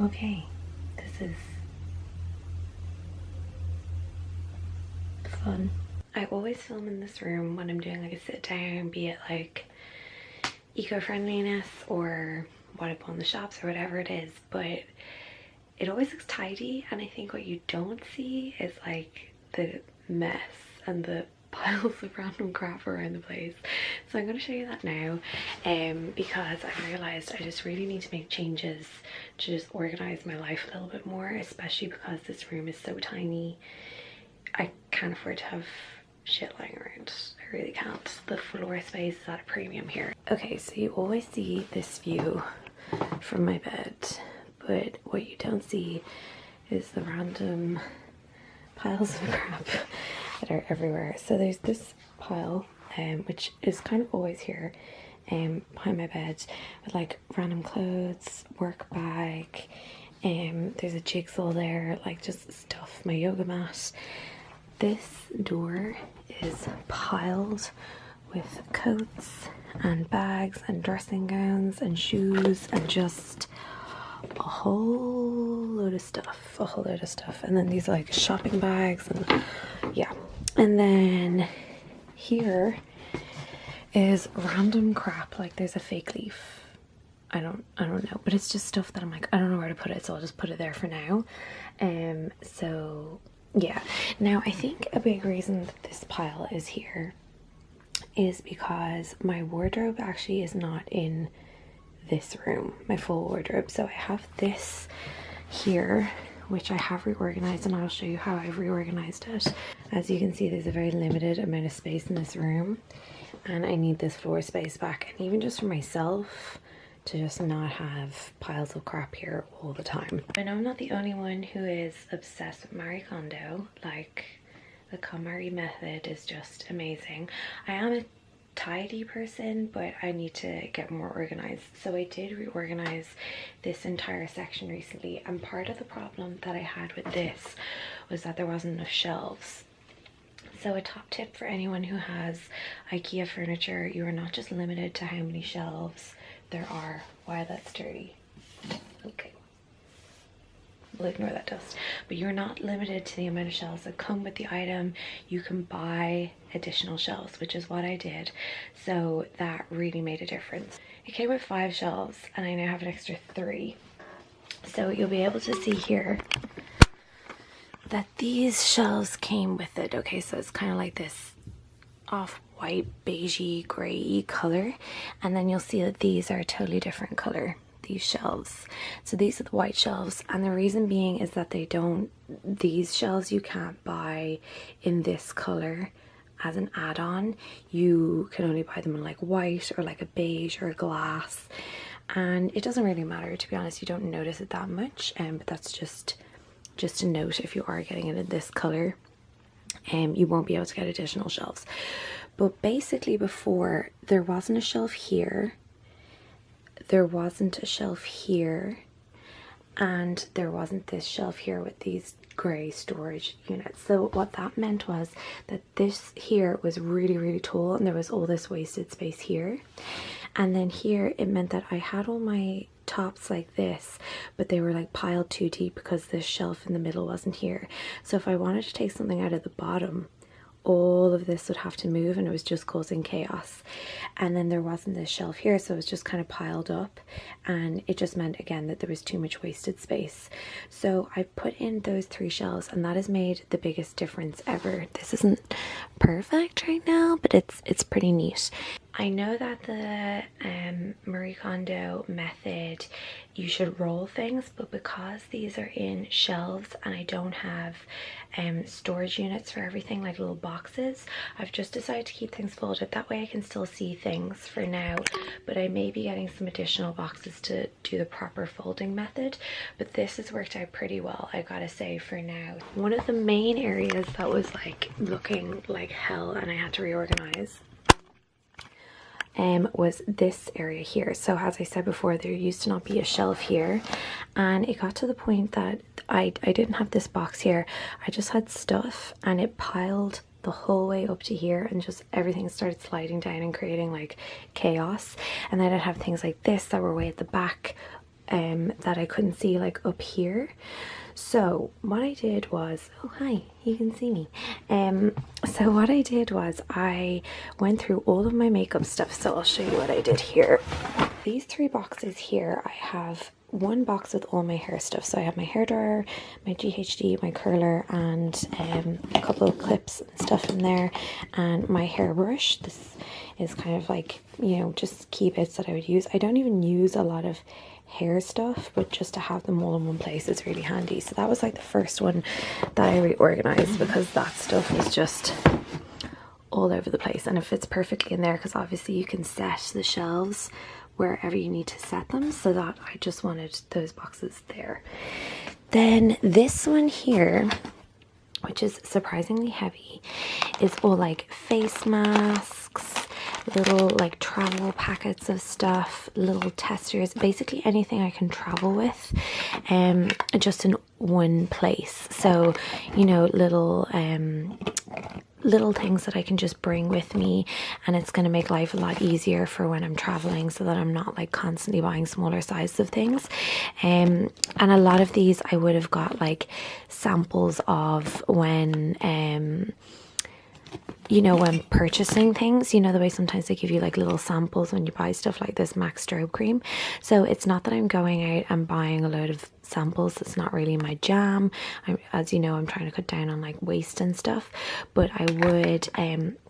Okay, this is fun. I always film in this room when I'm doing like a sit down, be it like eco-friendliness or what I bought in the shops or whatever it is, but it always looks tidy, and I think what you don't see is like the mess and the piles of random crap around the place. So I'm going to show you that now, because I've realized I just really need to make changes to just organize my life a little bit more, especially because this room is so tiny. I can't afford to have shit lying around. I really can't. The floor space is at a premium here. Okay, so you always see this view from my bed, but what you don't see is the random piles of crap that are everywhere. So there's this pile, which is kind of always here behind my bed, with like random clothes, work bag, there's a jigsaw there, like just stuff, my yoga mat. This door is piled with coats and bags and dressing gowns and shoes and just a whole load of stuff, and then these are like shopping bags, and yeah. And then here is random crap, like there's a fake leaf. I don't know, but it's just stuff that I'm like, I don't know where to put it, so I'll just put it there for now. So yeah. Now I think a big reason that this pile is here is because my wardrobe actually is not in this room, my full wardrobe. So I have this here, which I have reorganized, and I'll show you how I've reorganized it. As you can see, there's a very limited amount of space in this room, and I need this floor space back, and even just for myself, to just not have piles of crap here all the time. I know I'm not the only one who is obsessed with Marie Kondo. Like, the KonMarie method is just amazing. I am a tidy person, but I need to get more organized. So I did reorganize this entire section recently, and part of the problem that I had with this was that there wasn't enough shelves. So a top tip for anyone who has IKEA furniture: you are not just limited to how many shelves there are. Wow, that's dirty. Okay, we'll ignore that dust. But you're not limited to the amount of shelves that come with the item. You can buy additional shelves, which is what I did. So that really made a difference. It came with 5 shelves, and I now have an extra 3. So you'll be able to see here that these shelves came with it. Okay, so it's kind of like this off-white, beigey, grey color, and then you'll see that these are a totally different color, these shelves. So these are the white shelves, and the reason being is that these shelves you can't buy in this color as an add-on. You can only buy them in like white or like a beige or a glass, and it doesn't really matter, to be honest. You don't notice it that much, but that's just a note. If you are getting it in this color, you won't be able to get additional shelves. But basically, before, there wasn't a shelf here, there wasn't a shelf here, and there wasn't this shelf here with these grey storage units. So what that meant was that this here was really, really tall, and there was all this wasted space here. And then here it meant that I had all my tops like this, but they were like piled too deep because this shelf in the middle wasn't here. So if I wanted to take something out of the bottom, all of this would have to move, and it was just causing chaos. And then there wasn't this shelf here, so it was just kind of piled up, and it just meant again that there was too much wasted space. So I put in those 3 shelves, and that has made the biggest difference ever. This isn't perfect right now, but it's pretty neat. I know that the Marie Kondo method, you should roll things, but because these are in shelves and I don't have storage units for everything, like little boxes, I've just decided to keep things folded. That way I can still see things for now, but I may be getting some additional boxes to do the proper folding method. But this has worked out pretty well, I gotta say, for now. One of the main areas that was like looking like hell and I had to reorganize was this area here. So as I said before, there used to not be a shelf here, and it got to the point that I didn't have this box here. I just had stuff, and it piled the whole way up to here, and just everything started sliding down and creating like chaos. And then I'd have things like this that were way at the back, that I couldn't see like up here. So what I did was, oh hi, you can see me. So what I did was I went through all of my makeup stuff. So I'll show you what I did here. These 3 boxes here, I have one box with all my hair stuff. So I have my hair dryer, my GHD, my curler, and a couple of clips and stuff in there, and my hairbrush. This is kind of like, you know, just key bits that I would use. I don't even use a lot of hair stuff, but just to have them all in one place is really handy. So that was like the first one that I reorganized, because that stuff was just all over the place, and it fits perfectly in there because obviously you can set the shelves wherever you need to set them, so that I just wanted those boxes there. Then this one here, which is surprisingly heavy, is all like face masks, little like travel packets of stuff, little testers, basically anything I can travel with, just in one place. So, you know, little things that I can just bring with me, and it's going to make life a lot easier for when I'm traveling, so that I'm not like constantly buying smaller sizes of things. And a lot of these I would have got like samples of when you know, when purchasing things, you know, the way sometimes they give you like little samples when you buy stuff like this MAC strobe cream. So it's not that I'm going out and buying a load of samples. It's not really my jam. As you know, I'm trying to cut down on like waste and stuff, but I would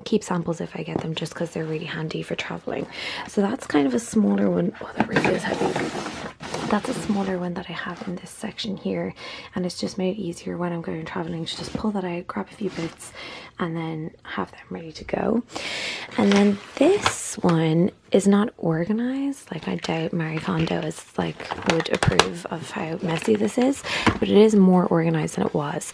keep samples if I get them, just because they're really handy for traveling. So that's kind of a smaller one. Oh, that really is heavy. That's a smaller one that I have in this section here, and it's just made it easier when I'm going traveling to just pull that out, grab a few bits, and then have them ready to go. And then this one is not organized. Like, I doubt Marie Kondo is like would approve of how messy this is, but it is more organized than it was.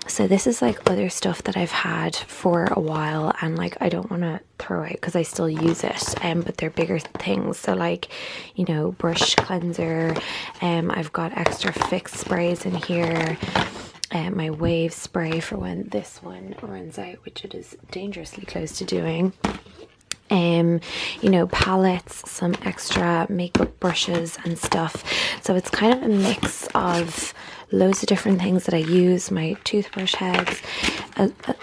So this is like other stuff that I've had for a while, and like I don't want to throw out because I still use it, but they're bigger things. So like, you know, brush cleanser, I've got extra fix sprays in here, my wave spray for when this one runs out, which it is dangerously close to doing. You know, palettes, some extra makeup brushes and stuff. So it's kind of a mix of loads of different things that I use, my toothbrush heads,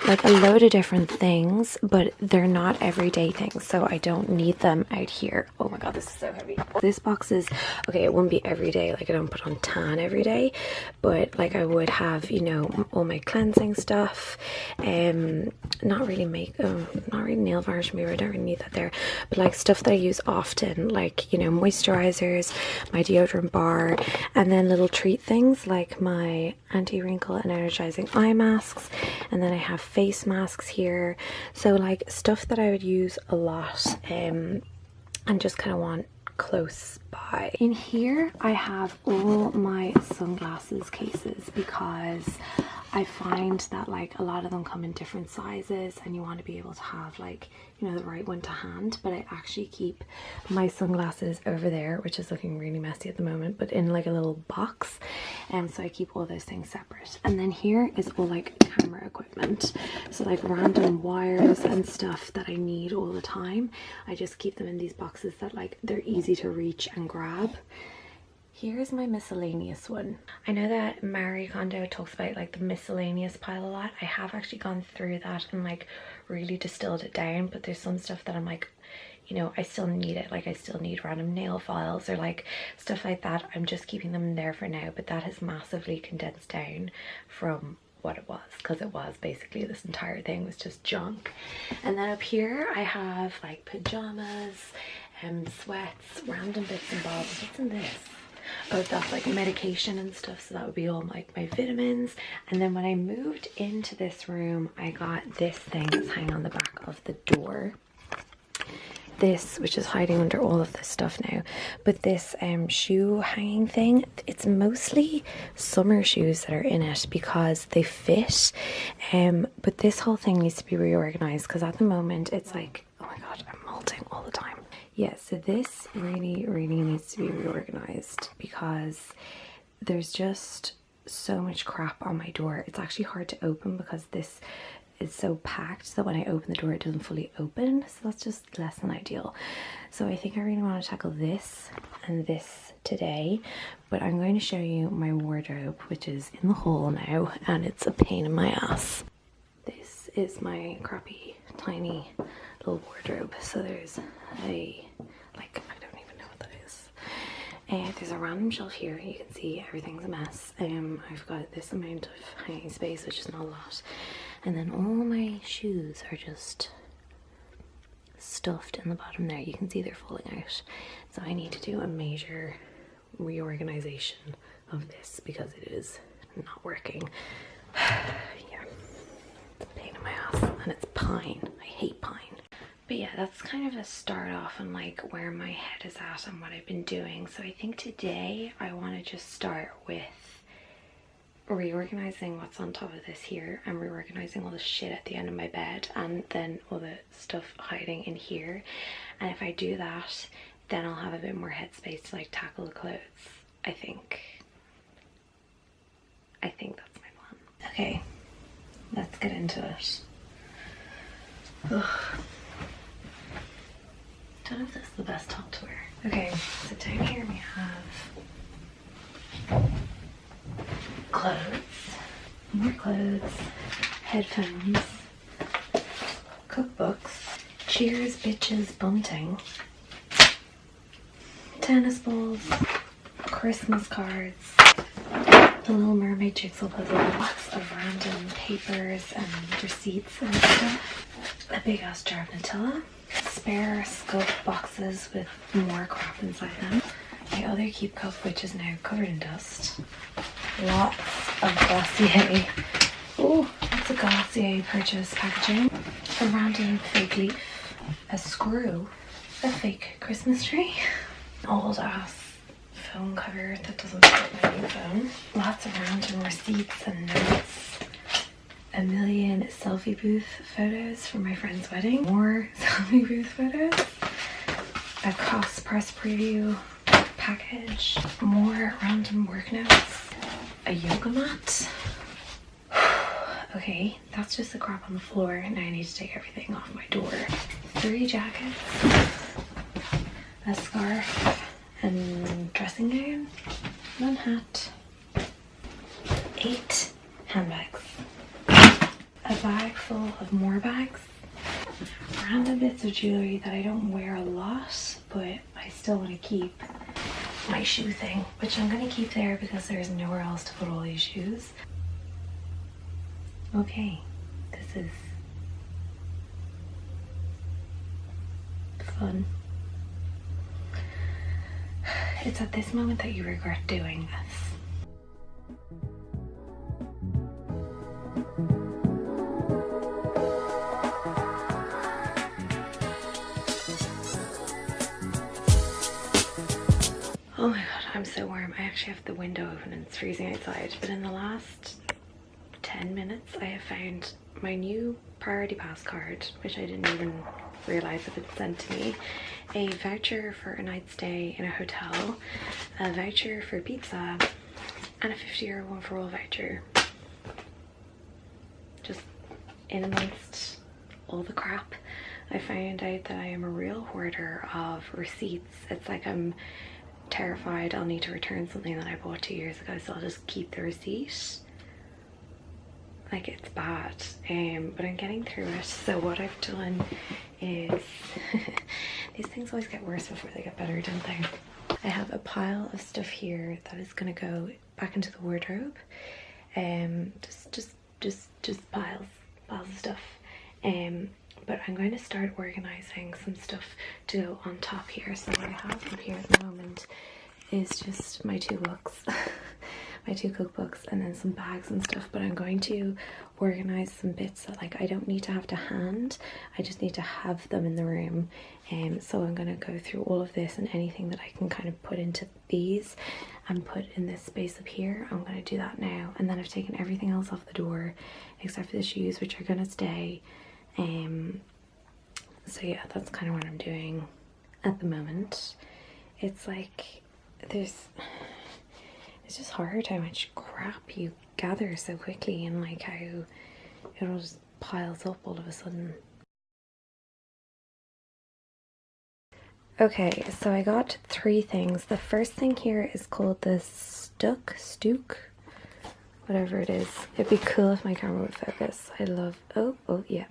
like a load of different things, but they're not everyday things, so I don't need them out here. Oh my god, this is so heavy. This box is, okay, it wouldn't be every day, like I don't put on tan every day, but like I would have, you know, all my cleansing stuff, not really nail varnish, maybe I don't really need that there, but like stuff that I use often, like, you know, moisturizers, my deodorant bar, and then little treat things like my anti-wrinkle and energizing eye masks, and then I have face masks here. So like stuff that I would use a lot, and just kind of want close by. In here I have all my sunglasses cases, because I find that like a lot of them come in different sizes, and you want to be able to have like, you know, the right one to hand. But I actually keep my sunglasses over there, which is looking really messy at the moment, but in like a little box, and so I keep all those things separate. And then here is all like camera equipment, so like random wires and stuff that I need all the time. I just keep them in these boxes that like they're easy to reach and grab. Here's my miscellaneous one. I know that Marie Kondo talks about like the miscellaneous pile a lot. I have actually gone through that and like really distilled it down, but there's some stuff that I'm like, you know, I still need it. Like I still need random nail files or like stuff like that. I'm just keeping them there for now, but that has massively condensed down from what it was, because it was basically this entire thing was just junk. And then up here I have like pajamas and sweats, random bits and bobs. What's in this? Oh, that's like medication and stuff, so that would be all like my vitamins. And then when I moved into this room, I got this thing that's hanging on the back of the door. This, which is hiding under all of this stuff now, but this shoe hanging thing, it's mostly summer shoes that are in it because they fit, but this whole thing needs to be reorganized, because at the moment it's like, oh my god, I'm molting all the time. Yeah, so this really needs to be reorganized, because there's just so much crap on my door. It's actually hard to open because this is so packed that when I open the door it doesn't fully open, so that's just less than ideal. So I think I really want to tackle this and this today, but I'm going to show you my wardrobe, which is in the hole now, and it's a pain in my ass. This is my crappy, tiny little wardrobe. So there's a, like, I don't even know what that is. There's a random shelf here. You can see everything's a mess. I've got this amount of hanging space, which is not a lot. And then all my shoes are just stuffed in the bottom there. You can see they're falling out. So I need to do a major reorganization of this because it is not working. Yeah, it's a pain in my ass, and it's pine. I hate pine. But yeah, that's kind of a start off on like where my head is at and what I've been doing. So I think today I want to just start with reorganizing what's on top of this here and reorganizing all the shit at the end of my bed, and then all the stuff hiding in here. And if I do that, then I'll have a bit more headspace to like tackle the clothes. I think that's my plan. Okay, let's get into it. Ugh. Don't know if this is the best top to wear. Okay, so down here we have clothes, more clothes, headphones, cookbooks, cheers, bitches, bunting, tennis balls, Christmas cards, the Little Mermaid jigsaw puzzle, lots of random papers and receipts and stuff, a big ass jar of Nutella, spare scope boxes with more crap inside them, my other keep cup which is now covered in dust, lots of Glossier, lots of Glossier purchase packaging, a random fake leaf, a screw, a fake Christmas tree, an old ass phone cover that doesn't fit my new phone, lots of random receipts and notes, a million selfie booth photos from my friend's wedding, more selfie booth photos, a cost press preview package, more random work notes, a yoga mat. Okay, that's just the crap on the floor, and I need to take everything off my door. 3 jackets, a scarf and dressing gown, 1 hat, 8 handbags, a bag full of more bags, random bits of jewelry that I don't wear a lot, but I still want to keep, my shoe thing, which I'm going to keep there because there's nowhere else to put all these shoes. Okay, this is fun. It's at this moment that you regret doing this. Oh my god, I'm so warm. I actually have the window open and it's freezing outside, but in the last 10 minutes I have found my new priority pass card, which I didn't even realize had been sent to me, a voucher for a night stay in a hotel, a voucher for pizza, and a €50 one for all voucher. Just in amongst all the crap, I found out that I am a real hoarder of receipts. It's like I'm terrified I'll need to return something that I bought 2 years ago, so I'll just keep the receipt. Like, it's bad, but I'm getting through it. So what I've done is these things always get worse before they get better, don't they? I have a pile of stuff here that is gonna go back into the wardrobe. Just piles of stuff. But I'm going to start organizing some stuff to go on top here. So what I have up here at the moment is just my 2 books, my 2 cookbooks, and then some bags and stuff. But I'm going to organize some bits that like I don't need to have to hand. I just need to have them in the room. So I'm going to go through all of this, and anything that I can kind of put into these and put in this space up here, I'm going to do that now. And then I've taken everything else off the door except for the shoes, which are going to stay. So yeah, that's kind of what I'm doing at the moment. It's like it's just hard how much crap you gather so quickly, and like how it all just piles up all of a sudden. Okay, so I got 3 things. The first thing here is called the Stook, whatever it is. It'd be cool if my camera would focus. I love, oh yeah.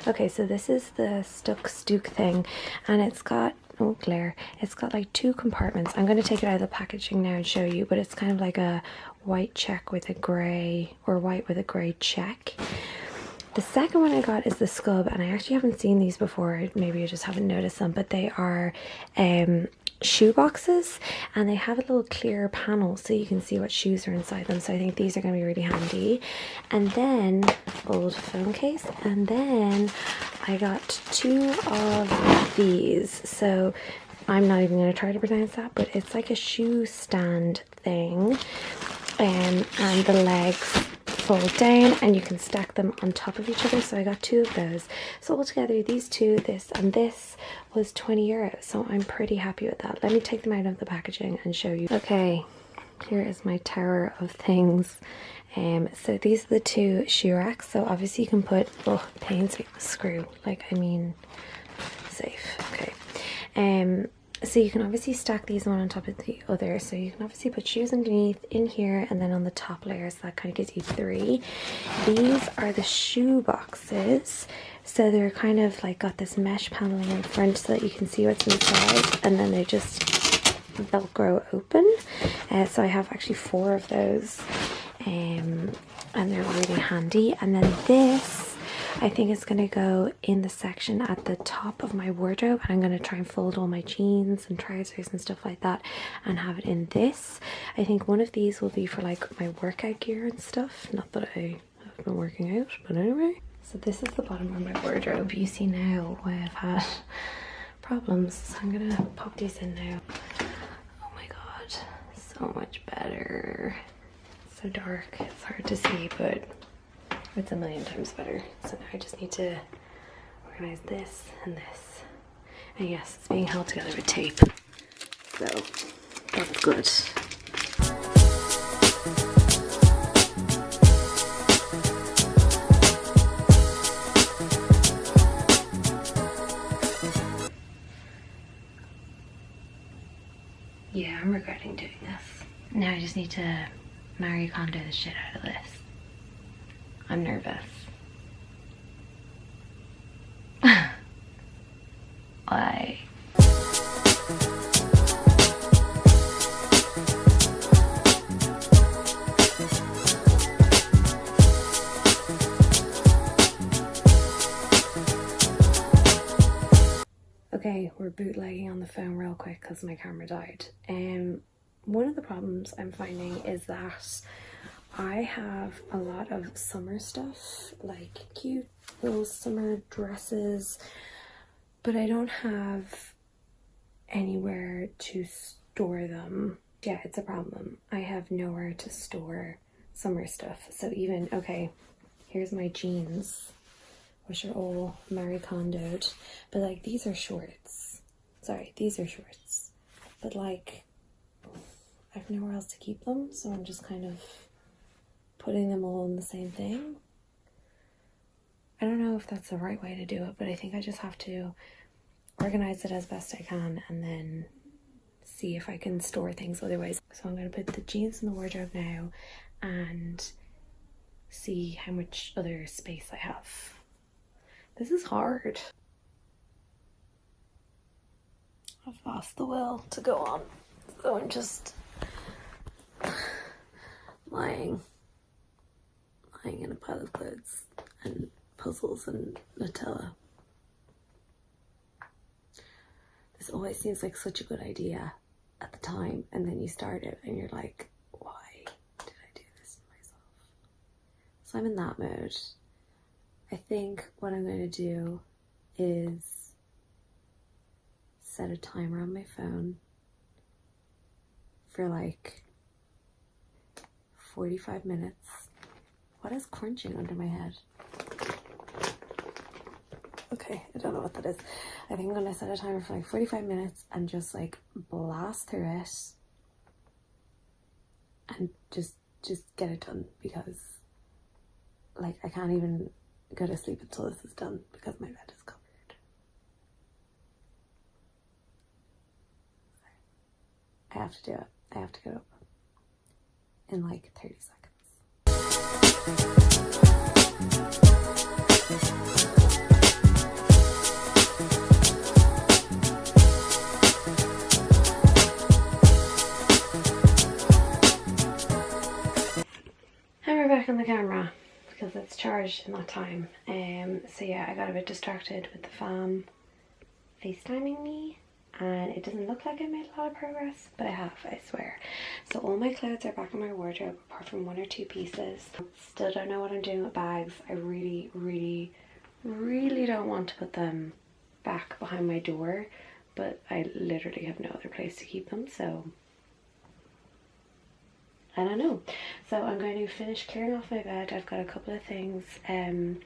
Okay, so this is the Stook thing, and it's got, oh glare, it's got like 2 compartments. I'm going to take it out of the packaging now and show you, but it's kind of like a white check with a grey, or white with a grey check. The second one I got is the Scub, and I actually haven't seen these before, maybe I just haven't noticed them, but they are shoe boxes, and they have a little clear panel so you can see what shoes are inside them, so I think these are going to be really handy. And then old phone case, and then I got 2 of these, so I'm not even going to try to pronounce that, but it's like a shoe stand thing, and the legs fold down and you can stack them on top of each other, so I got 2 of those. So altogether these 2, this and this, was 20 euros, so I'm pretty happy with that. Let me take them out of the packaging and show you. Okay, here is my tower of things. So these are the 2 shoe racks, so obviously you can put, oh pains me, screw, like I mean safe. Okay, so you can obviously stack these one on top of the other, so you can obviously put shoes underneath, in here, and then on the top layer, so that kind of gives you 3. These are the shoe boxes, so they're kind of like got this mesh paneling in front so that you can see what's inside, and then they just velcro open. So I have actually 4 of those, and they're really handy. And then this, I think it's going to go in the section at the top of my wardrobe, and I'm going to try and fold all my jeans and trousers and stuff like that and have it in this. I think one of these will be for like my workout gear and stuff, not that I have been working out, but anyway. So this is the bottom of my wardrobe. You see now why I've had problems, so I'm going to pop these in now. Oh my god, so much better. It's so dark, it's hard to see, but it's a million times better. So now I just need to organize this and this. And yes, it's being held together with tape. So that's good. Yeah, I'm regretting doing this. Now I just need to Marie Kondo the shit out of this. I'm nervous. Why? Okay, we're bootlegging on the phone real quick because my camera died. One of the problems I'm finding is that I have a lot of summer stuff, like cute little summer dresses, but I don't have anywhere to store them. Yeah, it's a problem. I have nowhere to store summer stuff. So even, okay, here's my jeans, which are all Marie Kondo'd, but like these are shorts. Sorry, these are shorts. But like, I have nowhere else to keep them, so I'm just kind of putting them all in the same thing. I don't know if that's the right way to do it, but I think I just have to organize it as best I can and then see if I can store things other ways. So I'm going to put the jeans in the wardrobe now and see how much other space I have. This is hard. I've lost the will to go on, so I'm just lying in a pile of clothes and puzzles and Nutella. This always seems like such a good idea at the time, and then you start it and you're like, why did I do this to myself? So I'm in that mode. I think what I'm going to do is set a timer on my phone for like 45 minutes. What is crunching under my head? Okay, I don't know what that is. I think I'm gonna set a timer for like 45 minutes and just like blast through it and just get it done, because like I can't even go to sleep until this is done because my bed is covered. have to do it. I have to get up in like 30 seconds. And we're back on the camera because it's charged in that time. So yeah, I got a bit distracted with the fam FaceTiming me, and it doesn't look like I made a lot of progress, but I have, I swear. So all my clothes are back in my wardrobe apart from 1 or 2 pieces. Still don't know what I'm doing with bags. I really don't want to put them back behind my door, but I literally have no other place to keep them, so I don't know. So I'm going to finish clearing off my bed. I've got a couple of things in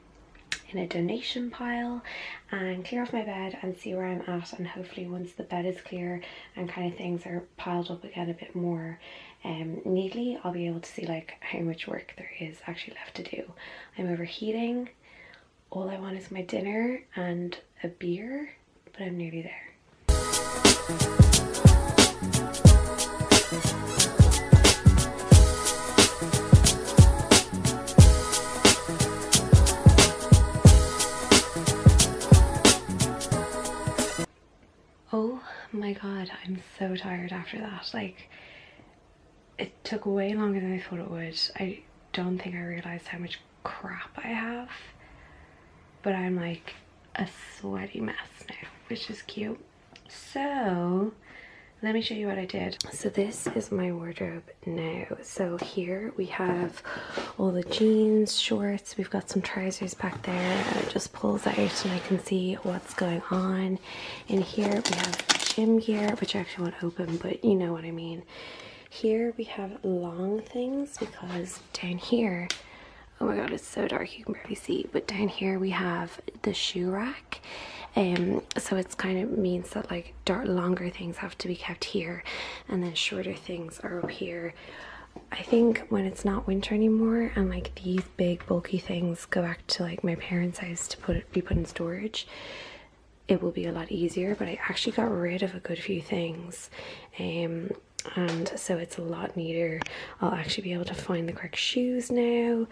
a donation pile, and clear off my bed and see where I'm at, and hopefully once the bed is clear and kind of things are piled up again a bit more neatly, I'll be able to see like how much work there is actually left to do. I'm overheating. All I want is my dinner and a beer, but I'm nearly there. Oh my god, I'm so tired after that. Like, it took way longer than I thought it would. I don't think I realized how much crap I have, but I'm like a sweaty mess now, which is cute. So let me show you what I did. So this is my wardrobe now. So here we have all the jeans, shorts, we've got some trousers back there, and it just pulls out and I can see what's going on. In here we have gym gear, which I actually want to open, but you know what I mean. Here we have long things because down here, oh my god, it's so dark you can barely see, but down here we have the shoe rack. So it's kind of means that like longer things have to be kept here, and then shorter things are up here. I think when it's not winter anymore and like these big bulky things go back to like my parents' house to be put in storage, it will be a lot easier. But I actually got rid of a good few things, and so it's a lot neater. I'll actually be able to find the correct shoes now.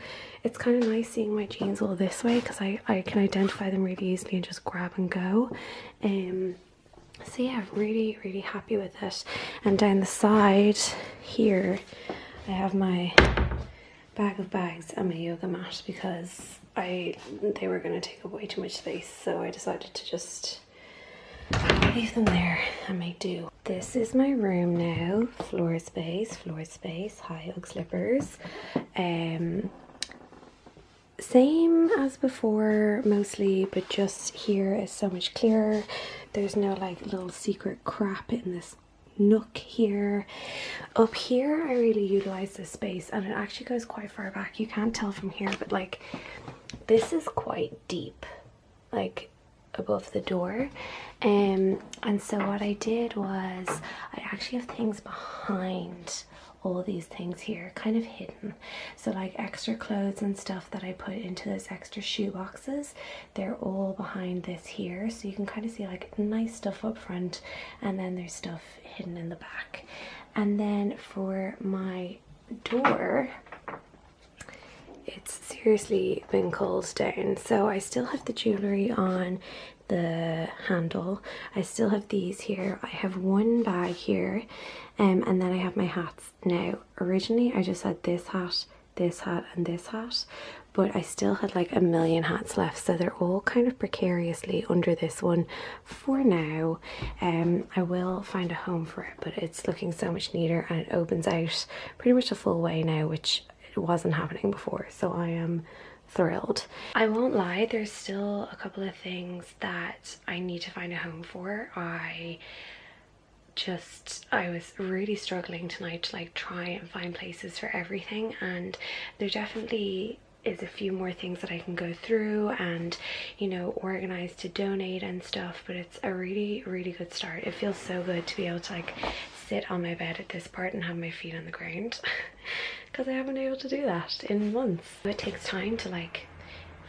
It's kind of nice seeing my jeans all this way because I can identify them really easily and just grab and go. So yeah, really happy with it. And down the side here I have my bag of bags and my yoga mat because they were going to take up way too much space, so I decided to just leave them there and make do. This is my room now. Floor space, high Ugg slippers. Same as before mostly, but just here is so much clearer. There's no like little secret crap in this nook here. Up here I really utilize this space, and it actually goes quite far back. You can't tell from here, but like this is quite deep, like above the door. And so what I did was I actually have things behind all these things here, kind of hidden. So like extra clothes and stuff that I put into those extra shoe boxes, they're all behind this here, so you can kind of see like nice stuff up front, and then there's stuff hidden in the back. And then for my door, it's seriously been cold down, so I still have the jewelry on the handle. I still have these here. I have one bag here, and then I have my hats. Now originally I just had this hat, and this hat, but I still had like a million hats left, so they're all kind of precariously under this one for now. I will find a home for it, but it's looking so much neater, and it opens out pretty much a full way now, which it wasn't happening before, so I am thrilled. I won't lie, there's still a couple of things that I need to find a home for. I was really struggling tonight to like try and find places for everything, and there definitely is a few more things that I can go through and, you know, organize to donate and stuff, but it's a really good start. It feels so good to be able to like sit on my bed at this part and have my feet on the ground because I haven't been able to do that in months. It takes time to like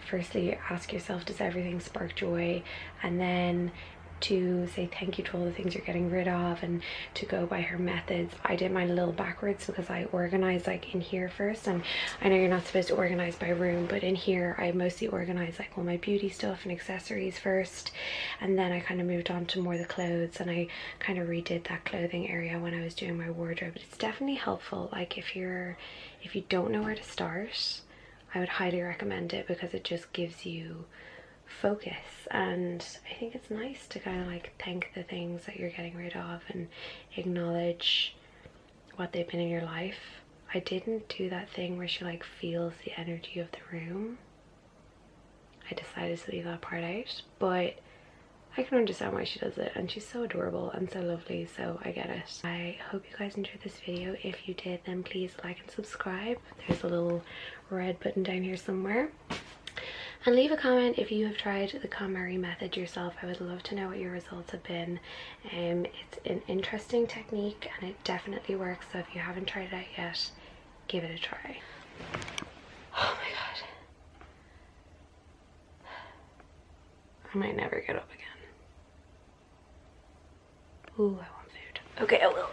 firstly ask yourself, does everything spark joy, and then to say thank you to all the things you're getting rid of and to go by her methods. I did mine a little backwards because I organized like in here first, and I know you're not supposed to organize by room, but in here I mostly organized like all my beauty stuff and accessories first, and then I kind of moved on to more the clothes, and I kind of redid that clothing area when I was doing my wardrobe. It's definitely helpful, like if you don't know where to start, I would highly recommend it because it just gives you focus. And I think it's nice to kind of like thank the things that you're getting rid of and acknowledge what they've been in your life. I didn't do that thing where she like feels the energy of the room. I decided to leave that part out, but I can understand why she does it, and she's so adorable and so lovely, so I get it. I hope you guys enjoyed this video. If you did, then please like and subscribe. There's a little red button down here somewhere. And leave a comment if you have tried the KonMarie method yourself. I would love to know what your results have been. It's an interesting technique and it definitely works, so if you haven't tried it out yet, give it a try. Oh my god. I might never get up again. Ooh, I want food. Okay, I will.